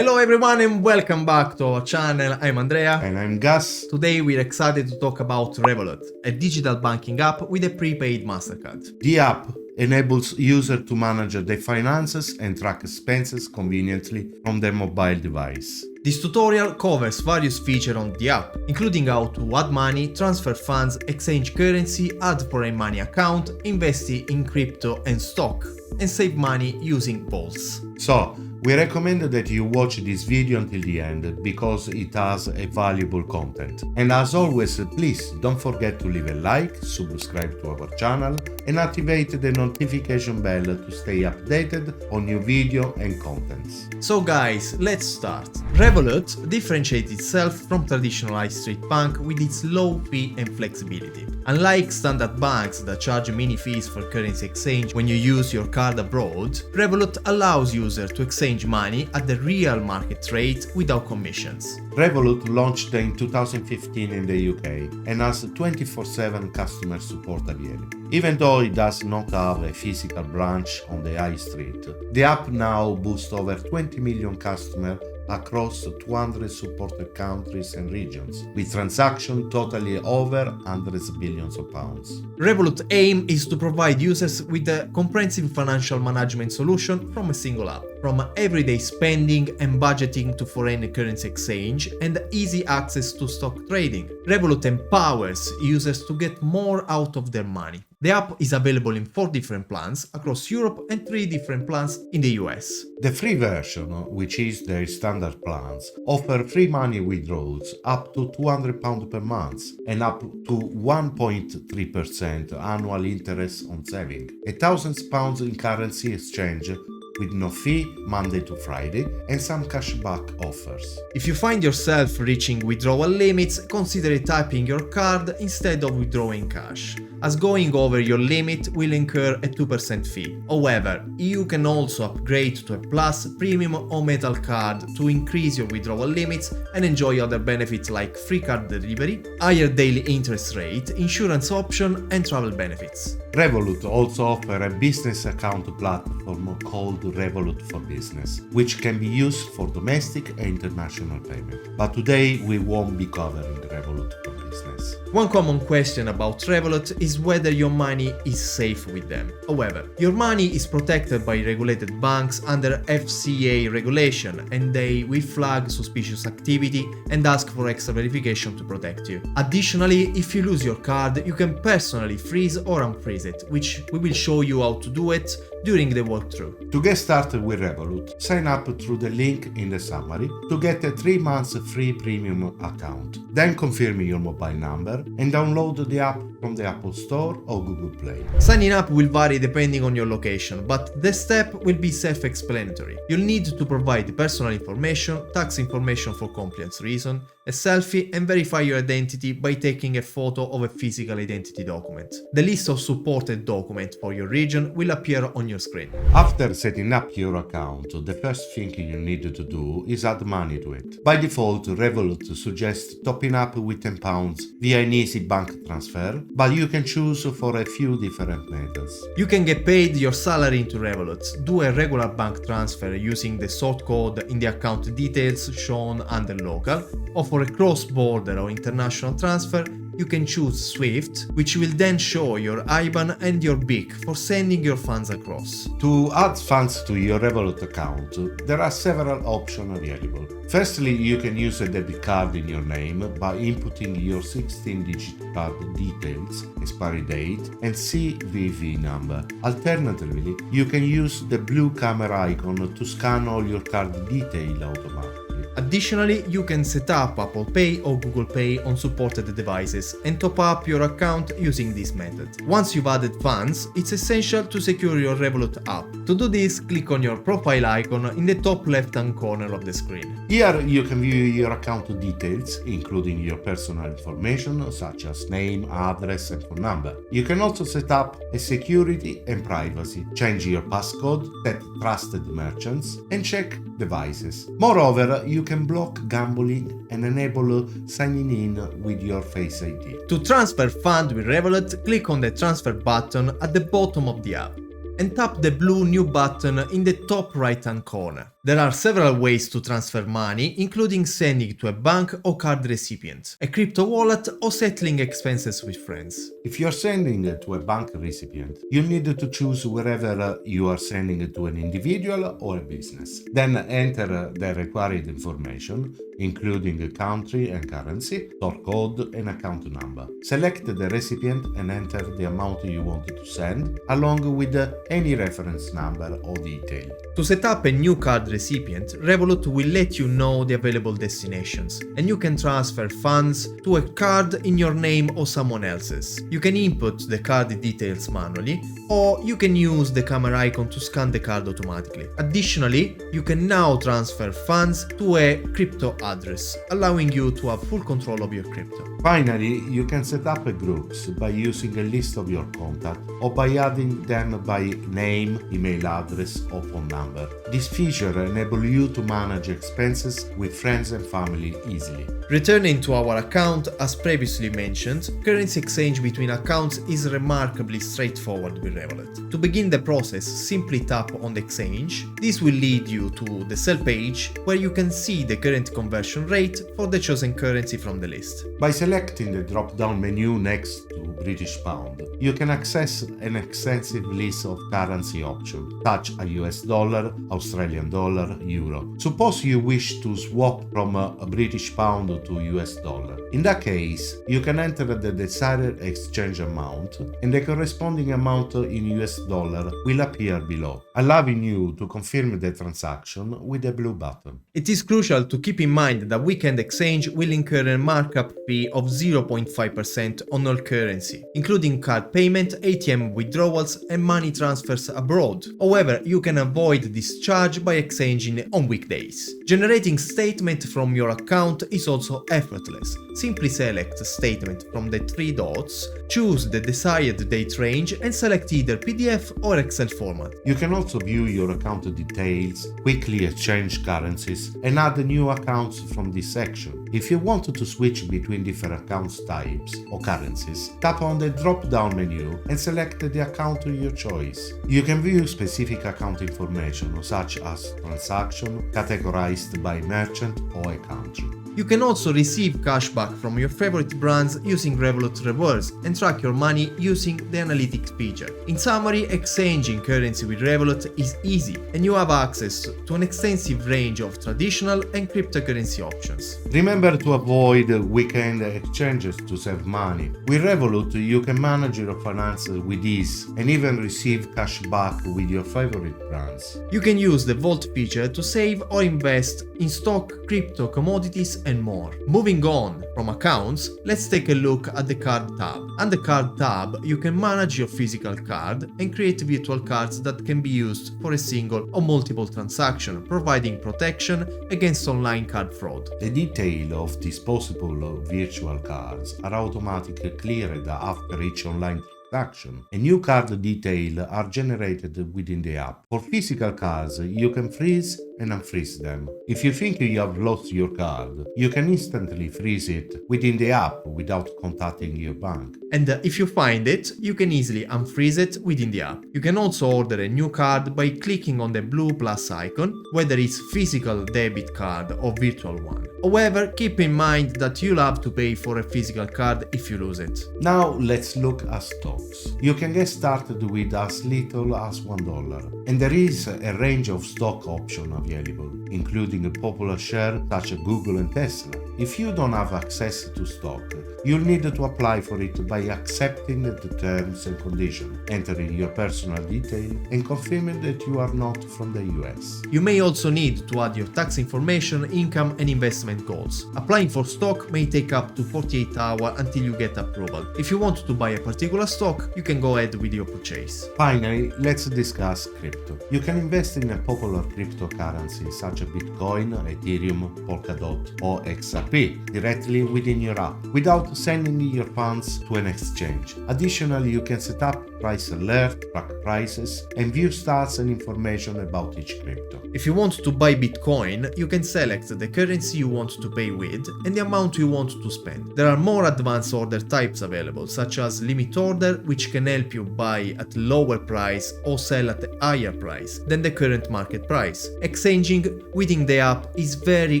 Hello everyone and welcome back to our channel. I'm Andrea. And I'm Gus. Today we're excited to talk about Revolut, a digital banking app with a prepaid MasterCard. The app enables users to manage their finances and track expenses conveniently from their mobile device. This tutorial covers various features on the app, including how to add money, transfer funds, exchange currency, add foreign money account, invest in crypto and stock, and save money using Pulse. So, we recommend that you watch this video until the end because it has a valuable content. And as always, please don't forget to leave a like, subscribe to our channel and activate the notification bell to stay updated on new video and contents. So guys, let's start. Revolut differentiates itself from traditional high street bank with its low fee and flexibility. Unlike standard banks that charge mini fees for currency exchange when you use your card abroad, Revolut allows users to exchange money at the real market rate without commissions. Revolut launched in 2015 in the UK and has 24/7 customer support available. Even though it does not have a physical branch on the high street, the app now boasts over 20 million customers across 200 supported countries and regions, with transactions totaling over hundreds of billions of pounds. Revolut's aim is to provide users with a comprehensive financial management solution from a single app, from everyday spending and budgeting to foreign currency exchange and easy access to stock trading. Revolut empowers users to get more out of their money. The app is available in 4 different plans across Europe and 3 different plans in the US. The free version, which is their standard plans, offer free money withdrawals up to £200 per month and up to 1.3% annual interest on saving, £1,000 in currency exchange with no fee Monday to Friday and some cashback offers. If you find yourself reaching withdrawal limits, consider typing your card instead of withdrawing cash, as going over your limit will incur a 2% fee. However, you can also upgrade to a Plus, Premium or Metal card to increase your withdrawal limits and enjoy other benefits like free card delivery, higher daily interest rate, insurance option and travel benefits. Revolut also offers a business account platform called Revolut for Business, which can be used for domestic and international payment. But today we won't be covering Revolut for Business. One common question about Revolut is whether your money is safe with them. However, your money is protected by regulated banks under FCA regulation, and they will flag suspicious activity and ask for extra verification to protect you. Additionally, if you lose your card, you can personally freeze or unfreeze it, which we will show you how to do it during the walkthrough. To get started with Revolut, sign up through the link in the summary to get a 3 months free premium account. Then confirm your mobile number and download the app from the Apple Store or Google Play. Signing up will vary depending on your location, but the step will be self-explanatory. You'll need to provide personal information, tax information for compliance reasons, a selfie and verify your identity by taking a photo of a physical identity document. The list of supported documents for your region will appear on your screen. After setting up your account, the first thing you need to do is add money to it. By default, Revolut suggests topping up with £10 via an easy bank transfer, but you can choose for a few different methods. You can get paid your salary into Revolut, do a regular bank transfer using the sort code in the account details shown under local, or for a cross-border or international transfer, you can choose SWIFT, which will then show your IBAN and your BIC for sending your funds across. To add funds to your Revolut account, there are several options available. Firstly, you can use a debit card in your name by inputting your 16-digit card details, expiry date, and CVV number. Alternatively, you can use the blue camera icon to scan all your card details automatically. Additionally, you can set up Apple Pay or Google Pay on supported devices and top up your account using this method. Once you've added funds, it's essential to secure your Revolut app. To do this, click on your profile icon in the top left-hand corner of the screen. Here you can view your account details, including your personal information such as name, address and phone number. You can also set up a security and privacy, change your passcode, set trusted merchants and check devices. Moreover, you can block gambling and enable signing in with your Face ID. To transfer funds with Revolut, click on the transfer button at the bottom of the app and tap the blue new button in the top right hand corner. There are several ways to transfer money, including sending to a bank or card recipient, a crypto wallet, or settling expenses with friends. If you're sending it to a bank recipient, you need to choose wherever you are sending it to an individual or a business. Then enter the required information, including a country and currency, sort code, and account number. Select the recipient and enter the amount you want to send, along with any reference number or detail. To set up a new card recipient, Revolut will let you know the available destinations, and you can transfer funds to a card in your name or someone else's. You can input the card details manually, or you can use the camera icon to scan the card automatically. Additionally, you can now transfer funds to a crypto address, allowing you to have full control of your crypto. Finally, you can set up groups by using a list of your contacts or by adding them by name, email address, or phone number. This feature enables you to manage expenses with friends and family easily. Returning to our account, as previously mentioned, currency exchange between accounts is remarkably straightforward with Revolut. To begin the process, simply tap on the exchange. This will lead you to the sell page, where you can see the current conversion rate for the chosen currency from the list. By selecting the drop-down menu next to British Pound, you can access an extensive list of currency options, such as US dollar, Australian dollar, euro. Suppose you wish to swap from a British Pound to US dollar. In that case, you can enter the desired exchange amount, and the corresponding amount in US dollar will appear below, allowing you to confirm the transaction with the blue button. It is crucial to keep in mind that weekend exchange will incur a markup fee of 0.5% on all currency, including card payment, ATM withdrawals, and money transfers abroad. However, you can avoid this charge by exchanging on weekdays. Generating statement from your account is also effortless. Simply select statement from the three dots, choose the desired date range, and select either PDF or Excel format. You can also view your account details, quickly exchange currencies, and add new accounts from this section. If you want to switch between different account types or currencies, tap on the drop-down menu and select the account of your choice. You can view specific account information such as transaction, categorized by merchant or a country. You can also receive cashback from your favorite brands using Revolut Rewards and track your money using the analytics feature. In summary, exchanging currency with Revolut is easy, and you have access to an extensive range of traditional and cryptocurrency options. Remember to avoid weekend exchanges to save money. With Revolut, you can manage your finances with ease and even receive cash back with your favorite brands. You can use the Vault feature to save or invest in stock, crypto, commodities, and more. Moving on from accounts, let's take a look at the card tab. On the card tab, you can manage your physical card and create virtual cards that can be used for a single or multiple transaction, providing protection against online card fraud. The detail of disposable virtual cards are automatically cleared after each online transaction. A new card detail are generated within the app. For physical cards, you can freeze and unfreeze them. If you think you have lost your card, you can instantly freeze it within the app without contacting your bank. And if you find it, you can easily unfreeze it within the app. You can also order a new card by clicking on the blue plus icon, whether it's physical debit card or virtual one. However, keep in mind that you'll have to pay for a physical card if you lose it. Now let's look at stocks. You can get started with as little as $1, and there is a range of stock options available, including a popular share such as Google and Tesla. If you don't have access to stock, you'll need to apply for it by accepting the terms and conditions, entering your personal detail, and confirming that you are not from the US. You may also need to add your tax information, income, and investment goals. Applying for stock may take up to 48 hours until you get approval. If you want to buy a particular stock, you can go ahead with your purchase. Finally, let's discuss crypto. You can invest in a popular cryptocurrency such as Bitcoin, Ethereum, Polkadot, or XRP. ERP directly within your app without sending your funds to an exchange. Additionally, you can set up price alert, track prices, and view stats and information about each crypto. If you want to buy Bitcoin, you can select the currency you want to pay with and the amount you want to spend. There are more advanced order types available, such as limit order, which can help you buy at lower price or sell at a higher price than the current market price. Exchanging within the app is very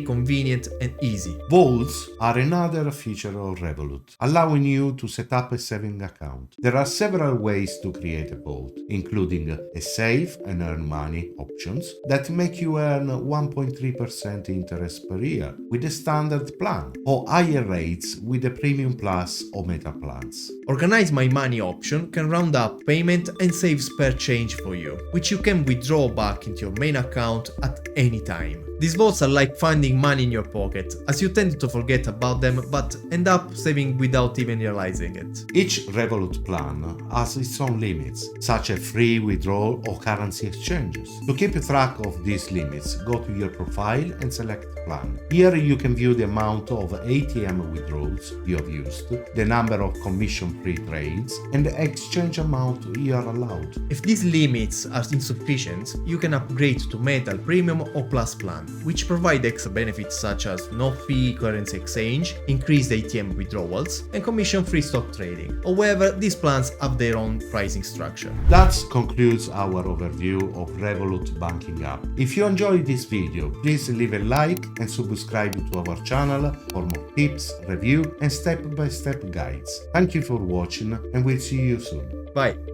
convenient and easy. Vaults are another feature of Revolut, allowing you to set up a saving account. There are several ways to create a vault, including a save and earn money options that make you earn 1.3% interest per year with a standard plan, or higher rates with the Premium Plus or Meta plans. Organize My Money option can round up payment and save spare change for you, which you can withdraw back into your main account at any time. These vaults are like finding money in your pocket, as you tend to forget about them but end up saving without even realizing it. Each Revolut plan has its own limits, such as free withdrawal or currency exchanges. To keep track of these limits, go to your profile and select Plan. Here you can view the amount of ATM withdrawals you have used, the number of commission-free trades, and the exchange amount you are allowed. If these limits are insufficient, you can upgrade to Metal, Premium or Plus plan, which provide extra benefits such as no fee currency exchange, increased ATM withdrawals, and commission-free stock trading. However, these plans have their own pricing structure. That concludes our overview of Revolut Banking App. If you enjoyed this video, please leave a like and subscribe to our channel for more tips, review and step-by-step guides. Thank you for watching and we'll see you soon. Bye!